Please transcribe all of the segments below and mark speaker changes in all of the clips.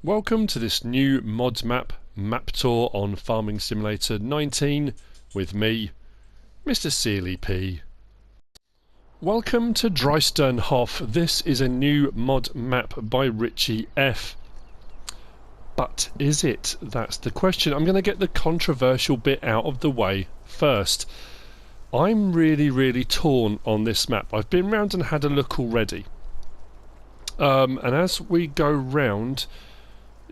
Speaker 1: Welcome to this new mods map tour on Farming Simulator 19 with me, MrSealyp. Welcome to DREISTERNHOF. This is a new mod map by RitchiF. But is it? That's the question. I'm going to get the controversial bit out of the way first. I'm really torn on this map. I've been round and had a look already. And as we go round,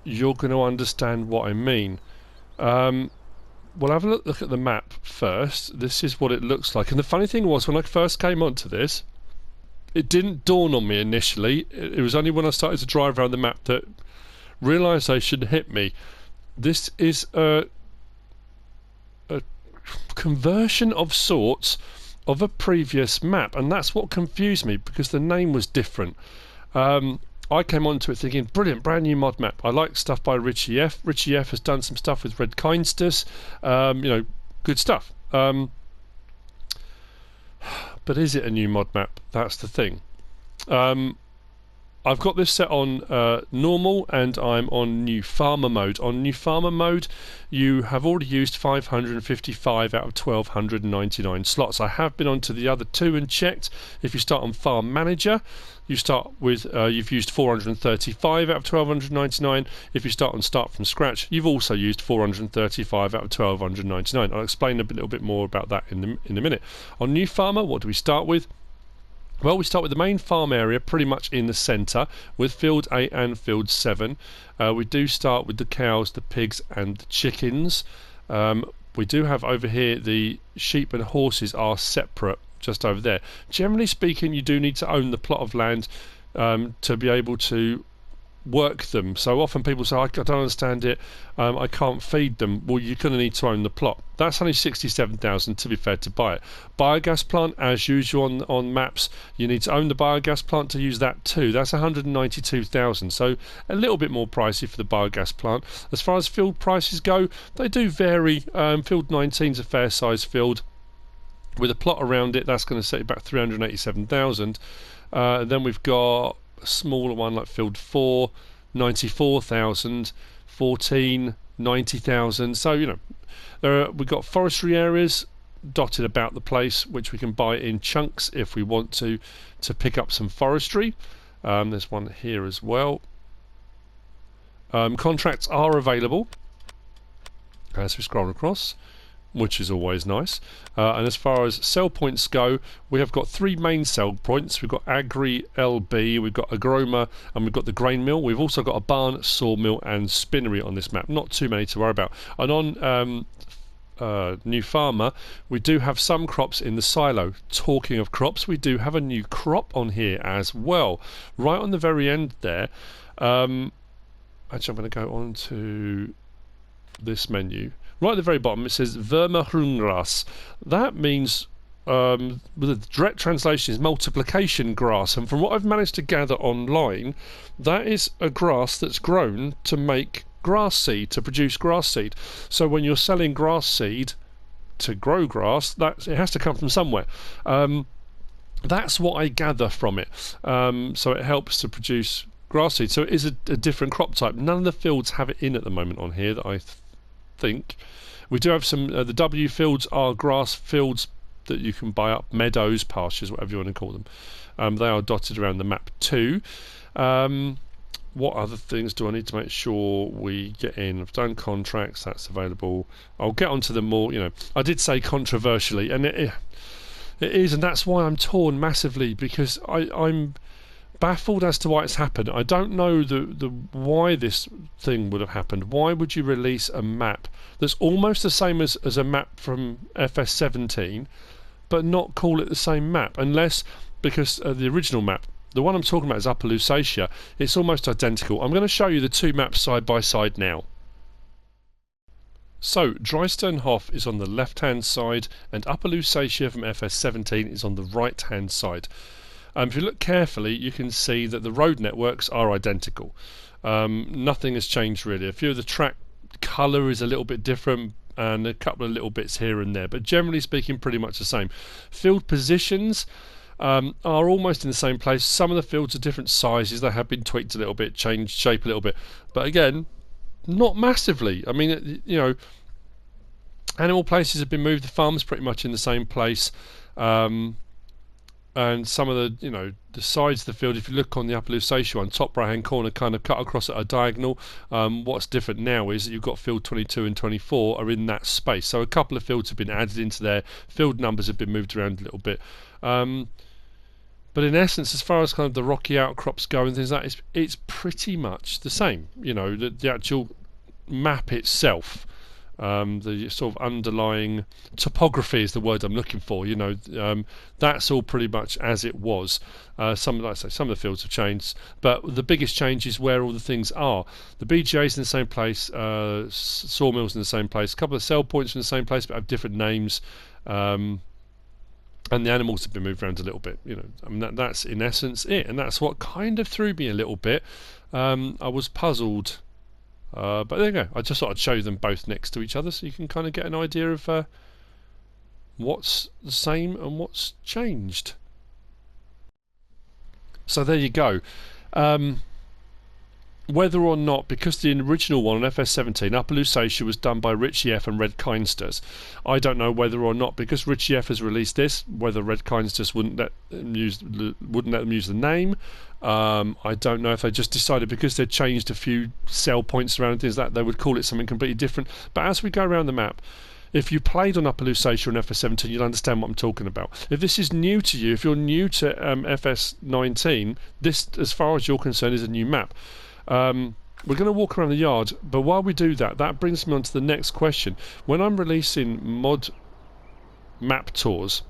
Speaker 1: you're going to understand what I mean. We'll have a look at the map first. This is what it looks like. And the funny thing was, when I first came onto this, it didn't dawn on me initially. It was only when I started to drive around the map that realisation hit me. This is a conversion of sorts of a previous map, and that's what confused me, because the name was different. I came onto it thinking, brilliant, brand new mod map. I like stuff by RitchiF. RitchiF has done some stuff with Red Kindsters, good stuff. But is it a new mod map? That's the thing. I've got this set on normal, and I'm on new farmer mode. On new farmer mode, you have already used 555 out of 1299 slots. I have been onto the other two and checked. If you start on farm manager, you start with you've used 435 out of 1299. If you start from scratch, you've also used 435 out of 1299. I'll explain a little bit more about that in a minute. On new farmer, what do we start with? Well, we start with the main farm area pretty much in the centre with field 8 and field 7. We do start with the cows, the pigs and the chickens. We do have over here the sheep and horses are separate just over there. Generally speaking, you do need to own the plot of land to be able to work them. So often people say, I don't understand it, I can't feed them. Well, you're going to need to own the plot. That's only 67,000 to be fair to buy it. Biogas plant, as usual on maps, you need to own the biogas plant to use that too. That's 192,000, so a little bit more pricey for the biogas plant. As far as field prices go, they do vary. Field 19 is a fair size field with a plot around it. That's going to set you back 387,000. Then we've got a smaller one like field 4, 94,000, 14, 90,000. So we've got forestry areas dotted about the place, which we can buy in chunks if we want to pick up some forestry. There's one here as well. Contracts are available as we scroll across, which is always nice. And as far as sell points go, we have got 3 main sell points. We've got Agri LB, we've got Agroma, and we've got the grain mill. We've also got a barn, sawmill and spinnery on this map. Not too many to worry about. And on new farmer, we do have some crops in the silo. Talking of crops, we do have a new crop on here as well. Right on the very end there. Actually, I'm going to go on to this menu. Right at the very bottom it says Vermehrungsgras. That means, the direct translation is multiplication grass, and from what I've managed to gather online, that is a grass that's grown to make grass seed, to produce grass seed. So when you're selling grass seed to grow grass, it has to come from somewhere. That's what I gather from it. So it helps to produce grass seed. So it is a different crop type. None of the fields have it in at the moment on here that I think. We do have some the W fields are grass fields that you can buy up, meadows, pastures, whatever you want to call them. They are dotted around the map too. What other things do I need to make sure we get in? I've done contracts, that's available. I'll get onto them more. I did say controversially, and it is, and that's why I'm torn massively, because I'm baffled as to why it's happened. I don't know the why this thing would have happened. Why would you release a map that's almost the same as a map from FS17 but not call it the same map? Unless, because the original map, the one I'm talking about is Upper Lusatia, it's almost identical. I'm going to show you the two maps side by side now. So DREISTERNHOF is on the left hand side and Upper Lusatia from FS17 is on the right hand side. If you look carefully, you can see that the road networks are identical. Nothing has changed really. A few of the track colour is a little bit different, and a couple of little bits here and there, but generally speaking pretty much the same. Field positions, are almost in the same place. Some of the fields are different sizes. They have been tweaked a little bit, changed shape a little bit, but again, not massively. I mean, you know, animal places have been moved. The farm's pretty much in the same place. And some of the, you know, the sides of the field, if you look on the upper Lusatia one, top right hand corner, kind of cut across at a diagonal. What's different now is that you've got field 22 and 24 are in that space. So a couple of fields have been added into there. Field numbers have been moved around a little bit. But in essence, as far as kind of the rocky outcrops go and things like that, it's pretty much the same. You know, the actual map itself. The sort of underlying topography is the word I'm looking for. You know, that's all pretty much as it was. Like I say, some of the fields have changed, but the biggest change is where all the things are. The BGA's in the same place, sawmills in the same place, a couple of sell points in the same place, but have different names. And the animals have been moved around a little bit. You know, I mean that's in essence it, and that's what kind of threw me a little bit. I was puzzled. But there you go. I just thought I'd show you them both next to each other so you can kind of get an idea of what's the same and what's changed. So there you go. Whether or not, because the original one on FS17, Upper Lusatia, was done by RitchiF and Red Kindsters, I don't know whether or not, because RitchiF has released this, whether Red Kindsters wouldn't let them use the name. I don't know if they just decided because they'd changed a few cell points around and things like that, they would call it something completely different. But as we go around the map, if you played on Upper Lusatia and FS17, you'll understand what I'm talking about. If this is new to you, if you're new to FS19, this, as far as you're concerned, is a new map. We're going to walk around the yard, but while we do that, that brings me on to the next question. When I'm releasing mod map tours,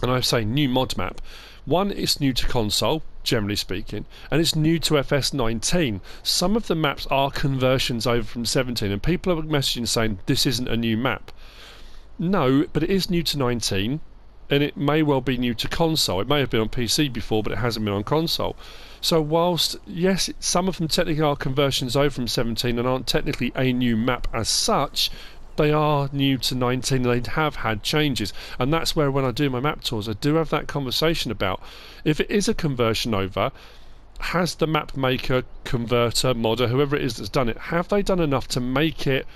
Speaker 1: and I say new mod map, one, it's new to console, generally speaking, and it's new to FS19. Some of the maps are conversions over from 17, and people are messaging saying this isn't a new map. No, but it is new to 19, and it may well be new to console. It may have been on PC before, but it hasn't been on console. So whilst, yes, some of them technically are conversions over from 17 and aren't technically a new map as such, they are new to 19 and they have had changes. And that's where, when I do my map tours, I do have that conversation about, if it is a conversion over, has the map maker, converter, modder, whoever it is that's done it, have they done enough to make it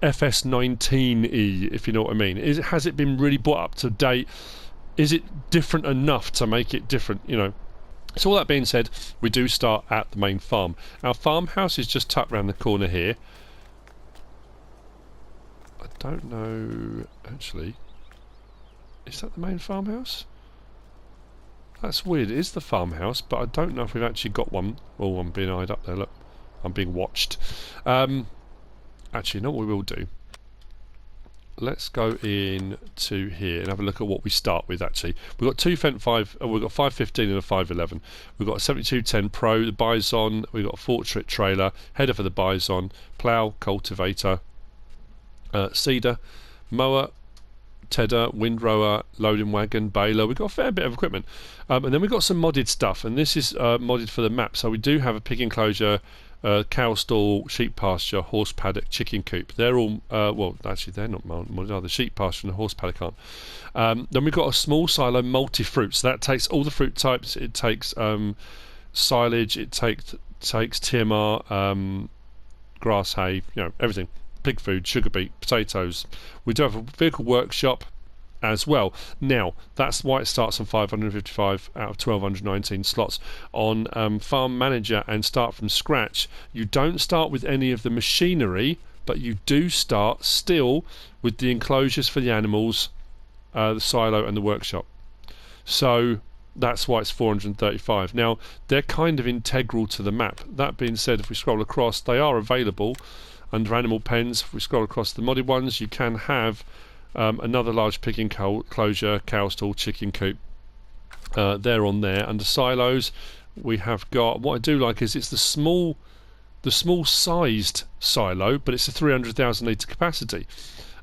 Speaker 1: FS19E, if you know what I mean? Has it been really brought up to date? Is it different enough to make it different, you know? So all that being said, we do start at the main farm. Our farmhouse is just tucked around the corner here. I don't know, actually. Is that the main farmhouse? That's weird. It is the farmhouse, but I don't know if we've actually got one. Oh, I'm being eyed up there, look. I'm being watched. Actually, you know what we will do? Let's go in to here and have a look at what we start with. Actually, we've got two Fendt 5, we've got 515 and a 511. We've got a 7210 Pro, the Bison. We've got a Fortrit trailer, header for the Bison, plough, cultivator, seeder, mower, tedder, windrower, loading wagon, baler. We've got a fair bit of equipment, and then we've got some modded stuff, and this is modded for the map. So we do have a pig enclosure, cow stall, sheep pasture, horse paddock, chicken coop. They're all, well, actually they're not modded, are the sheep pasture and the horse paddock aren't. Then we've got a small silo multi-fruit, so that takes all the fruit types. It takes silage, it takes TMR, grass hay, you know, everything. Pig food, sugar beet, potatoes. We do have a vehicle workshop as well. Now, that's why it starts on 555 out of 1219 slots. On Farm Manager and Start from Scratch, you don't start with any of the machinery, but you do start still with the enclosures for the animals, the silo and the workshop. So that's why it's 435. Now, they're kind of integral to the map. That being said, if we scroll across, they are available under animal pens. If we scroll across the modded ones, you can have another large pig enclosure, cow stall, chicken coop. They're on there. Under silos, we have got, what I do like is it's the small sized silo, but it's a 300,000 litre capacity.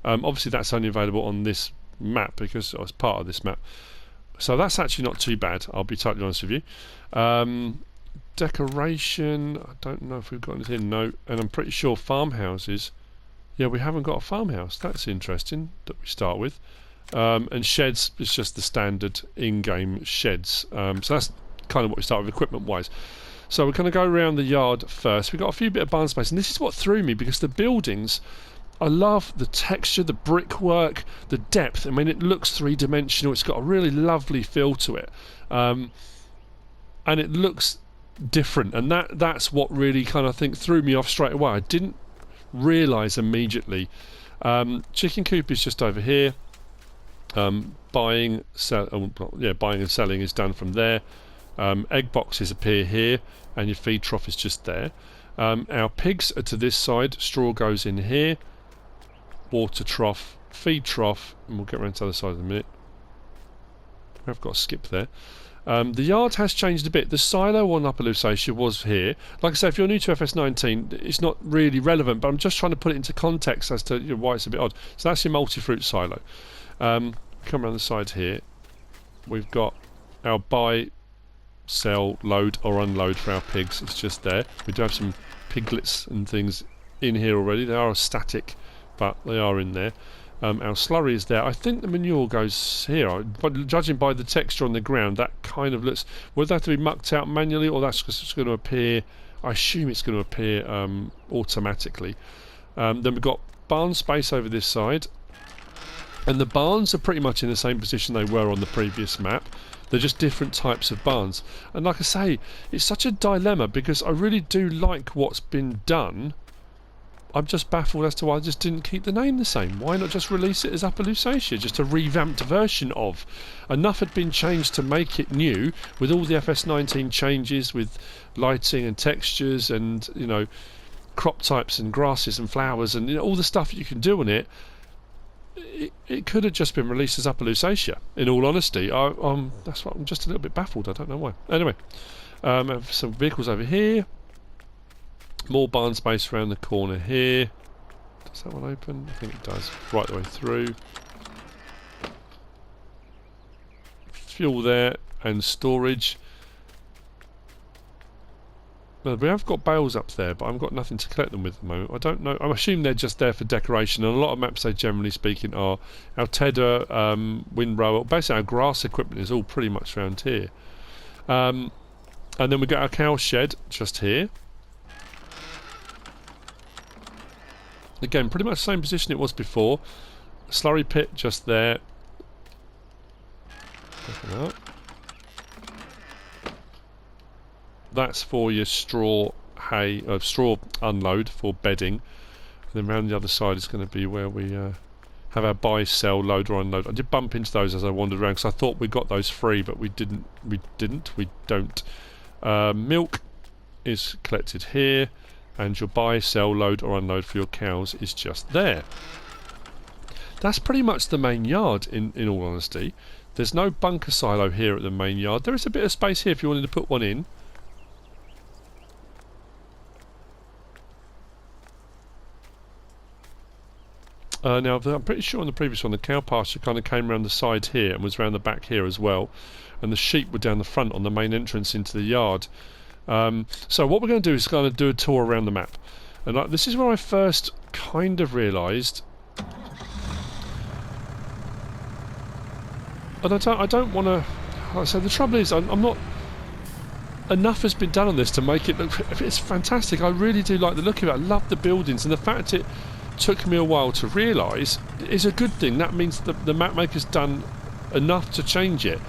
Speaker 1: Obviously that's only available on this map because it's part of this map. So that's actually not too bad, I'll be totally honest with you. Decoration, I don't know if we've got anything, no, and I'm pretty sure farmhouses, yeah, we haven't got a farmhouse. That's interesting that we start with. and sheds is just the standard in-game sheds. So that's kind of what we start with equipment-wise. So we're going to go around the yard first. We've got a few bit of barn space, and this is what threw me, because the buildings, I love the texture, the brickwork, the depth. I mean, it looks three-dimensional. It's got a really lovely feel to it, and it looks different. And that's what really kind of threw me off straight away. I didn't realise immediately. Chicken coop is just over here. Buying and selling is done from there. Egg boxes appear here, and your feed trough is just there. Our pigs are to this side. Straw goes in here. Water trough, feed trough, and we'll get around to the other side in a minute. I've got a skip there. The yard has changed a bit. The silo on Upper Lusatia was here. Like I say, if you're new to FS19, it's not really relevant, but I'm just trying to put it into context as to why it's a bit odd. So that's your multi-fruit silo. Come around the side here. We've got our buy, sell, load or unload for our pigs. It's just there. We do have some piglets and things in here already. They are static, but they are in there. Our slurry is there. I think the manure goes here, but judging by the texture on the ground, that kind of looks... Would that have to be mucked out manually, or that's just going to appear... I assume it's going to appear automatically. Then we've got barn space over this side, and the barns are pretty much in the same position they were on the previous map. They're just different types of barns. And like I say, it's such a dilemma, because I really do like what's been done. I'm just baffled as to why I just didn't keep the name the same. Why not just release it as Upper Lusatia, just a revamped version of? Enough had been changed to make it new, with all the FS19 changes, with lighting and textures and, you know, crop types and grasses and flowers and, you know, all the stuff you can do on it. It could have just been released as Upper Lusatia, in all honesty. That's what I'm just a little bit baffled. I don't know why. Anyway, I have some vehicles over here. More barn space around the corner here. Does that one open? I think it does. Right the way through. Fuel there and storage. Now, we have got bales up there, but I've got nothing to collect them with at the moment. I don't know. I assume they're just there for decoration, and a lot of maps, they generally speaking, are our tedder, windrower. Basically, our grass equipment is all pretty much around here. And then we've got our cow shed just here. Again, pretty much the same position it was before. Slurry pit just there. Open up. That's for your straw hay, straw unload for bedding. And then round the other side is going to be where we have our buy, sell, load or unload. I did bump into those as I wandered around, because I thought we got those free, but we don't. Milk is collected here, and your buy, sell, load or unload for your cows is just there. That's pretty much the main yard, in all honesty. There's no bunker silo here at the main yard. There is a bit of space here if you wanted to put one in. Now, I'm pretty sure on the previous one the cow pasture kind of came around the side here and was around the back here as well, and the sheep were down the front on the main entrance into the yard. So what we're going to do is kind of do a tour around the map, and this is where I first kind of realised, and I don't want to. So the trouble is, I'm not. Enough has been done on this to make it look. It's fantastic. I really do like the look of it. I love the buildings, and the fact it took me a while to realise is a good thing. That means the map maker's done enough to change it.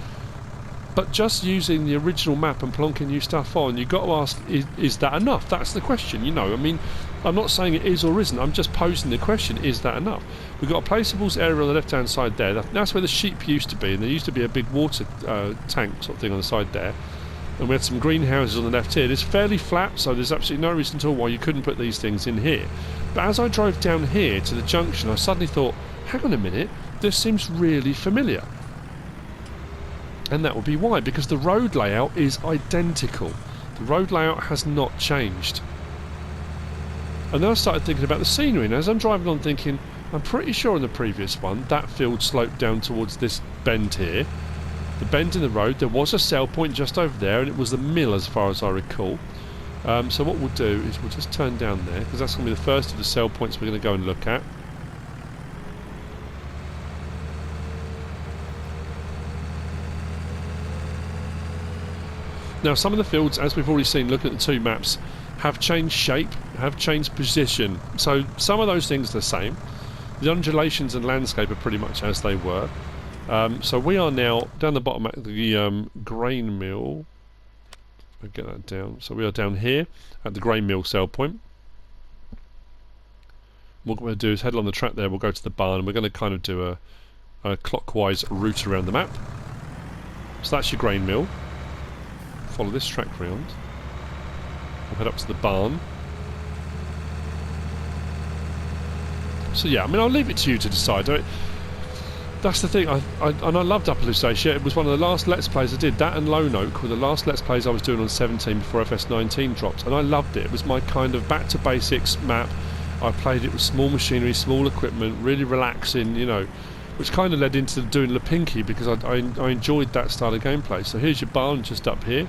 Speaker 1: But just using the original map and plonking new stuff on, you've got to ask, is that enough? That's the question, you know. I mean, I'm not saying it is or isn't, I'm just posing the question, is that enough? We've got a placeables area on the left hand side there. That's where the sheep used to be, and there used to be a big water tank sort of thing on the side there. And we had some greenhouses on the left here. It's fairly flat, so there's absolutely no reason at all why you couldn't put these things in here. But as I drove down here to the junction, I suddenly thought, hang on a minute, this seems really familiar. And that would be why, because the road layout is identical. The road layout has not changed. And then I started thinking about the scenery, and as I'm driving on thinking, I'm pretty sure in the previous one, that field sloped down towards this bend here. The bend in the road, there was a sell point just over there, and it was the mill as far as I recall. So what we'll do is we'll just turn down there, because that's going to be the first of the sell points we're going to go and look at. Now some of the fields, as we've already seen, look at the two maps, have changed shape, have changed position. So some of those things are the same. The undulations and landscape are pretty much as they were. So we are now down the bottom at the grain mill. I'll get that down. So we are down here at the grain mill sell point. What we're going to do is head along the track there, we'll go to the barn, and we're going to kind of do a clockwise route around the map. So that's your grain mill. Follow this track round. We'll head up to the barn. So yeah, I mean, I'll leave it to you to decide. That's the thing, and I loved Upper Lusatia. It was one of the last Let's Plays I did. That and Lone Oak were the last Let's Plays I was doing on 17 before FS19 dropped, and I loved it. It was my kind of back to basics map. I played it with small machinery, small equipment, really relaxing, you know, which kind of led into doing Lipinki because I enjoyed that style of gameplay. So here's your barn just up here.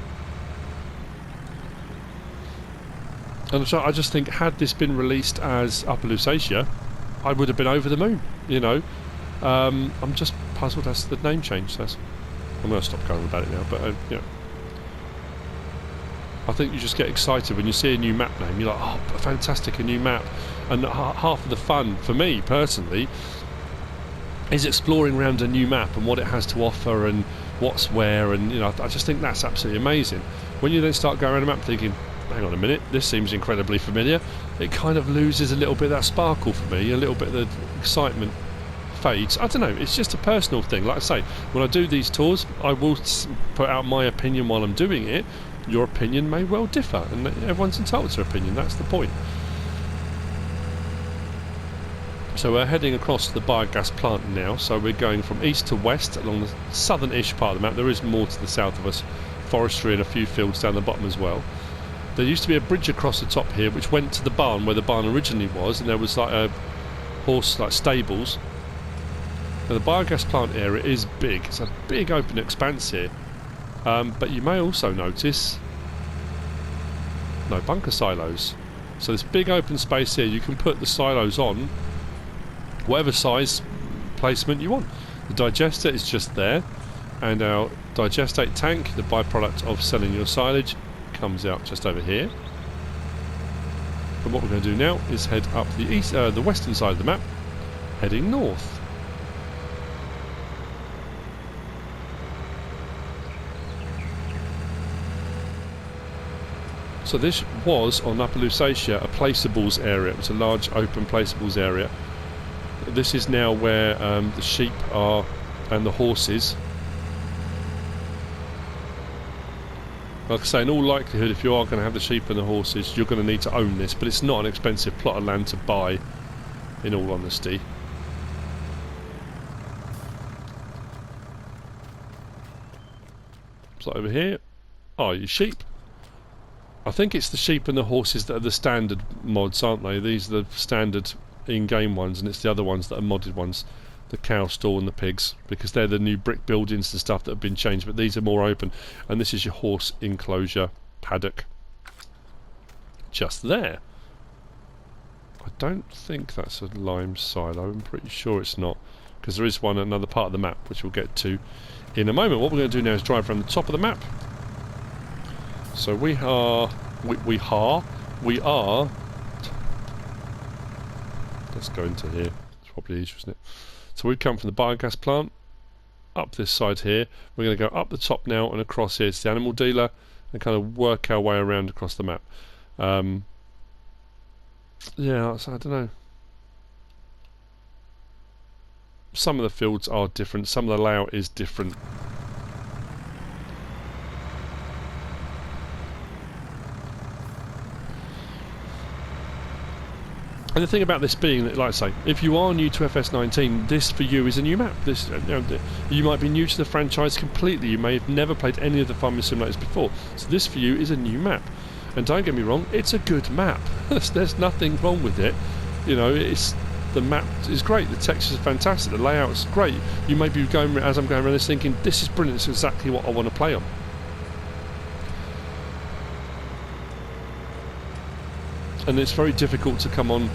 Speaker 1: And so I just think, had this been released as Upper Lusatia, I would have been over the moon, you know. I'm just puzzled as to the name change. I'm going to stop going about it now, but you know, I think you just get excited when you see a new map name. You're like, oh, fantastic, a new map. And half of the fun, for me personally, is exploring around a new map and what it has to offer and what's where, and you know, I just think that's absolutely amazing. When you then start going around a map thinking, hang on a minute, this seems incredibly familiar, it kind of loses a little bit of that sparkle for me, a little bit of the excitement fades. I don't know, it's just a personal thing. Like I say, when I do these tours, I will put out my opinion while I'm doing it. Your opinion may well differ, and everyone's entitled to their opinion, that's the point. So we're heading across the biogas plant now, so we're going from east to west along the southern-ish part of the map. There is more to the south of us, forestry and a few fields down the bottom as well. There used to be a bridge across the top here which went to the barn where the barn originally was, and there was like a horse, like stables. Now the biogas plant area is big, it's a big open expanse here, but you may also notice no bunker silos. So this big open space here, you can put the silos on whatever size placement you want. The digester is just there, and our digestate tank, the byproduct of selling your silage, comes out just over here. And what we're going to do now is head up the western side of the map, heading north. So this was on Upper Lusatia a placeables area. It was a large open placeables area. This is now where the sheep are and the horses. Like I say, in all likelihood, if you are going to have the sheep and the horses, you're going to need to own this, but it's not an expensive plot of land to buy, in all honesty. So over here are your sheep. I think it's the sheep and the horses that are the standard mods, aren't they? These are the standard in-game ones, and it's the other ones that are modded ones, the cow stall and the pigs, because they're the new brick buildings and stuff that have been changed, but these are more open. And this is your horse enclosure paddock just there. I don't think that's a lime silo, I'm pretty sure it's not, because there is one in another part of the map which we'll get to in a moment. What we're going to do now is drive around the top of the map. So we are let's go into here, it's probably easier, isn't it? So we've come from the biogas plant up this side here. We're going to go up the top now and across here to the animal dealer and kind of work our way around across the map. Yeah, so I don't know. Some of the fields are different, some of the layout is different. And the thing about this being that, like I say, if you are new to FS19, this for you is a new map. This, you might be new to the franchise completely. You may have never played any of the farming simulators before. So this for you is a new map. And don't get me wrong, it's a good map. There's nothing wrong with it. You know, the map is great. The textures are fantastic. The layout's great. You may be going, as I'm going around this, thinking, this is brilliant. It's exactly what I want to play on. And it's very difficult to come on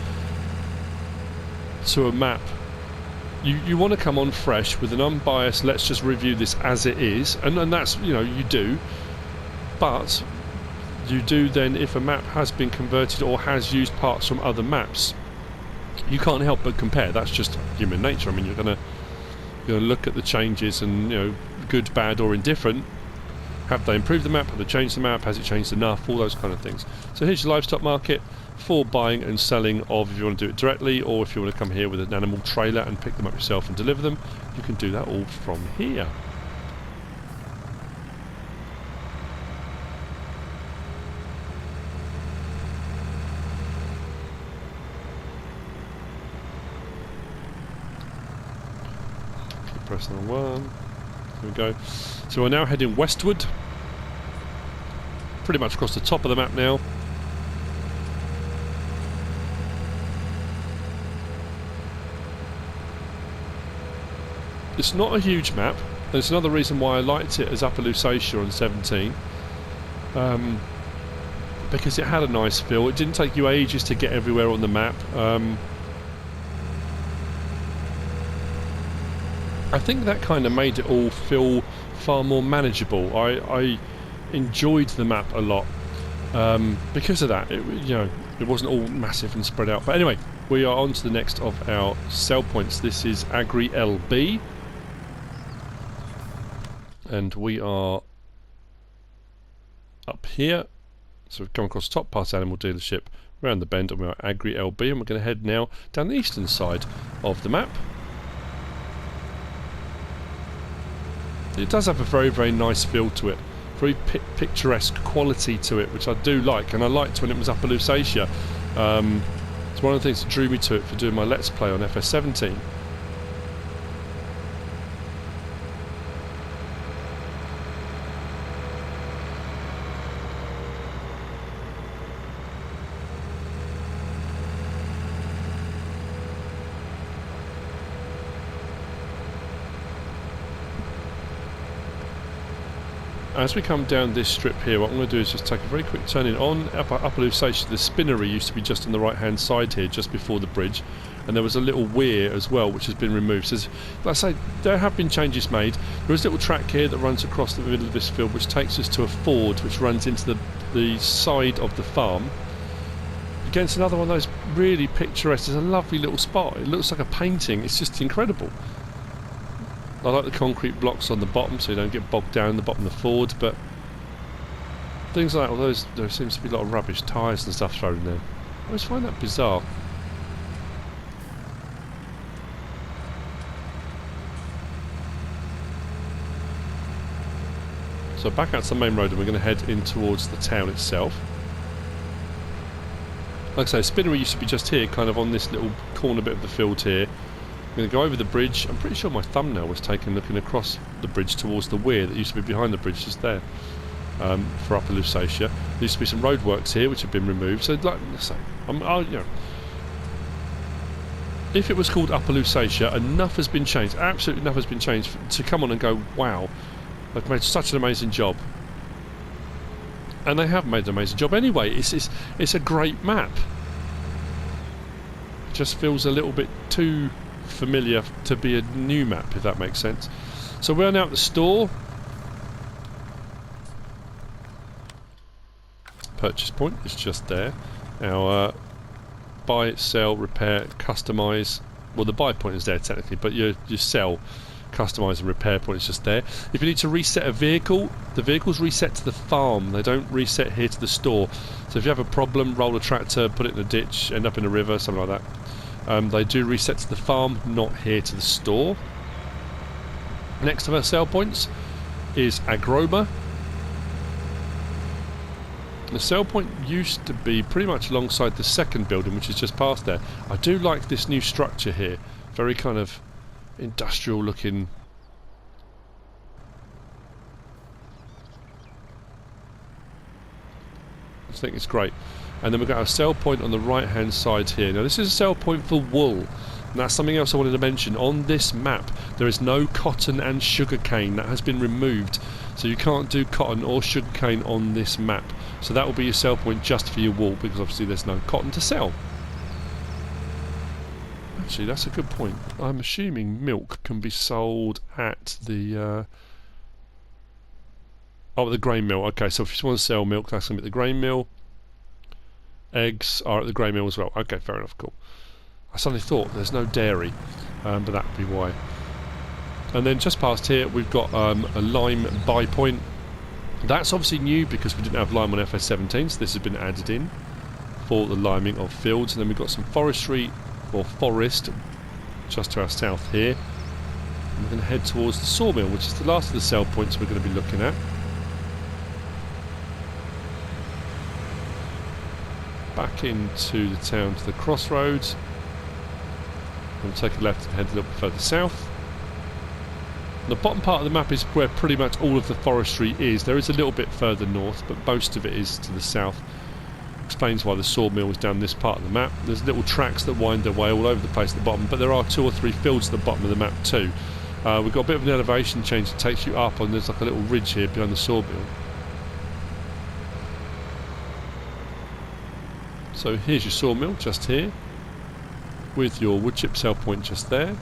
Speaker 1: to a map. You want to come on fresh with an unbiased, let's just review this as it is, and that's, you know, you do. but you do then, if a map has been converted or has used parts from other maps, you can't help but compare. That's just human nature. I mean, you're gonna look at the changes and, you know, good, bad or indifferent. Have they improved the map? Have they changed the map? Has it changed enough? All those kind of things. So here's your livestock market for buying and selling of, if you want to do it directly, or if you want to come here with an animal trailer and pick them up yourself and deliver them, you can do that all from here. Press on 1. Here we go. So we're now heading westward, pretty much across the top of the map now. It's not a huge map, and it's another reason why I liked it as Upper Lusatia on 17, because it had a nice feel. It didn't take you ages to get everywhere on the map. I think that kind of made it all feel far more manageable. I enjoyed the map a lot because of that. It wasn't all massive and spread out. But anyway, we are on to the next of our sell points. This is Agri LB, and we are up here. So we've come across the top past Animal Dealership, around the bend, and we're at Agri LB, and we're going to head now down the eastern side of the map. It does have a very, very nice feel to it, very picturesque quality to it, which I do like, and I liked when it was Upper Lusatia. It's one of the things that drew me to it for doing my Let's Play on FS17. As we come down this strip here, what I'm going to do is just take a very quick turn in. On Upper Lusatia, the spinnery used to be just on the right hand side here, just before the bridge, and there was a little weir as well, which has been removed. So, like I say, there have been changes made. There is a little track here that runs across the middle of this field, which takes us to a ford which runs into the side of the farm. Against another one of those really picturesque. It's a lovely little spot. It looks like a painting. It's just incredible. I like the concrete blocks on the bottom so you don't get bogged down in the bottom of the ford, but things like that, although there seems to be a lot of rubbish, tyres and stuff thrown in there. I always find that bizarre. So back out to the main road, and we're going to head in towards the town itself. Like I say, spinnery used to be just here, kind of on this little corner bit of the field here. I'm going to go over the bridge. I'm pretty sure my thumbnail was taken looking across the bridge towards the weir that used to be behind the bridge just there, for Upper Lusatia. There used to be some roadworks here which have been removed. So, like I say, if it was called Upper Lusatia, enough has been changed, absolutely enough has been changed to come on and go, wow, they've made such an amazing job. And they have made an amazing job anyway. It's a great map. It just feels a little bit too familiar to be a new map, if that makes sense. So we're now at the store. Purchase point is just there. Our buy, sell, repair, customise. Well, the buy point is there technically, but your sell, customise and repair point is just there. If you need to reset a vehicle, the vehicles reset to the farm. They don't reset here to the store. So if you have a problem, roll a tractor, put it in a ditch, end up in a river, something like that. They do reset to the farm, not here to the store. Next of our sale points is Agroma. The sale point used to be pretty much alongside the second building, which is just past there. I do like this new structure here. Very kind of industrial looking. I think it's great. And then we've got our sell point on the right hand side here. Now this is a sell point for wool, and that's something else I wanted to mention. On this map there is no cotton and sugarcane. That has been removed, so you can't do cotton or sugarcane on this map. So that will be your sell point just for your wool, because obviously there's no cotton to sell. Actually, that's a good point. I'm assuming milk can be sold at the Oh, the grain mill. Okay, so if you just want to sell milk, that's going to be at the grain mill. Eggs are at the grain mill as well. Okay, fair enough, cool. I suddenly thought there's no dairy, but that would be why. And then just past here, we've got a lime buy point. That's obviously new because we didn't have lime on FS17, so this has been added in for the liming of fields. And then we've got some forestry, or forest, just to our south here. And we're going to head towards the sawmill, which is the last of the sell points we're going to be looking at. Back into the town to the crossroads. We'll take a left and head a little bit further south. The bottom part of the map is where pretty much all of the forestry is. There is a little bit further north, but most of it is to the south. Explains why the sawmill is down this part of the map. There's little tracks that wind their way all over the place at the bottom, but there are 2 or 3 fields at the bottom of the map too. We've got a bit of an elevation change that takes you up, and there's like a little ridge here behind the sawmill. So here's your sawmill just here, with your wood chip sell point just there,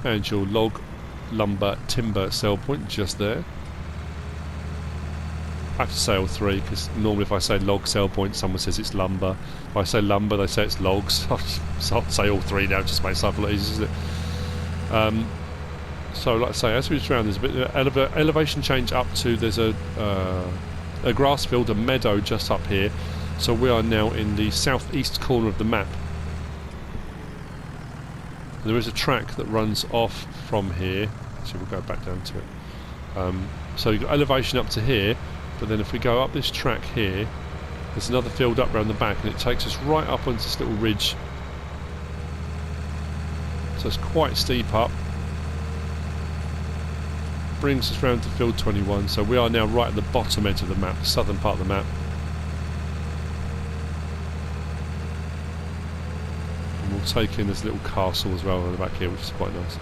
Speaker 1: and your log, lumber, timber sell point just there. I have to say all 3 because normally if I say log sell point, someone says it's lumber. If I say lumber, they say it's logs. So I'll say all 3 now, just makes life a lot easier, isn't it? So like I say, as we just around, there's a bit of elevation change up to, there's a grass field, a meadow just up here. So we are now in the southeast corner of the map. There is a track that runs off from here. Actually, we'll go back down to it. So you've got elevation up to here, but then if we go up this track here, there's another field up round the back, and it takes us right up onto this little ridge. So it's quite steep up. Brings us round to field 21, so we are now right at the bottom edge of the map, the southern part of the map. And we'll take in this little castle as well on the back here, which is quite nice.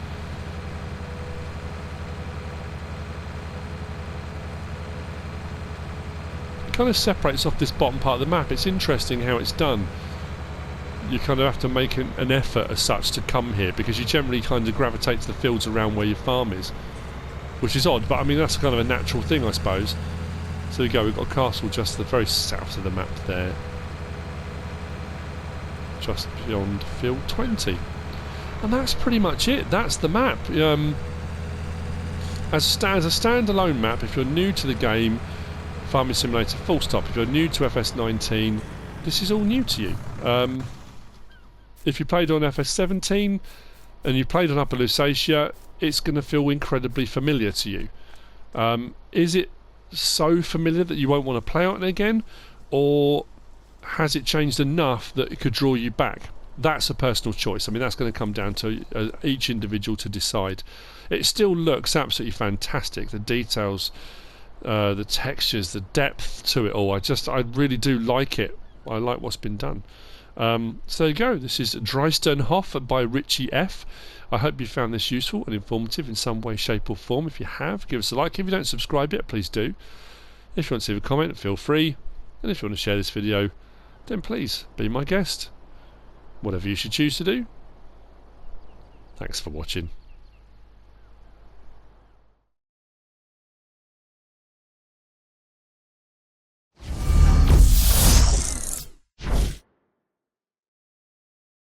Speaker 1: It kind of separates off this bottom part of the map. It's interesting how it's done. You kind of have to make an effort as such to come here, because you generally kind of gravitate to the fields around where your farm is. Which is odd, but I mean that's kind of a natural thing, I suppose. So there you go, we've got a castle just to the very south of the map there. Just beyond field 20. And that's pretty much it, that's the map. As a standalone map, if you're new to the game, Farming Simulator full stop, if you're new to FS19, this is all new to you. If you played on FS17 and you played on Upper Lusatia, it's going to feel incredibly familiar to you. Is it so familiar that you won't want to play on it again, or has it changed enough that it could draw you back? That's a personal choice. I mean, that's going to come down to each individual to decide. It still looks absolutely fantastic. The details, the textures, the depth to it all. I really do like it. I like what's been done. So there you go. This is DREISTERNHOF by RitchiF. I hope you found this useful and informative in some way, shape or form. If you have, give us a like. If you don't subscribe yet, please do. If you want to leave a comment, feel free. And if you want to share this video, then please be my guest. Whatever you should choose to do. Thanks for watching.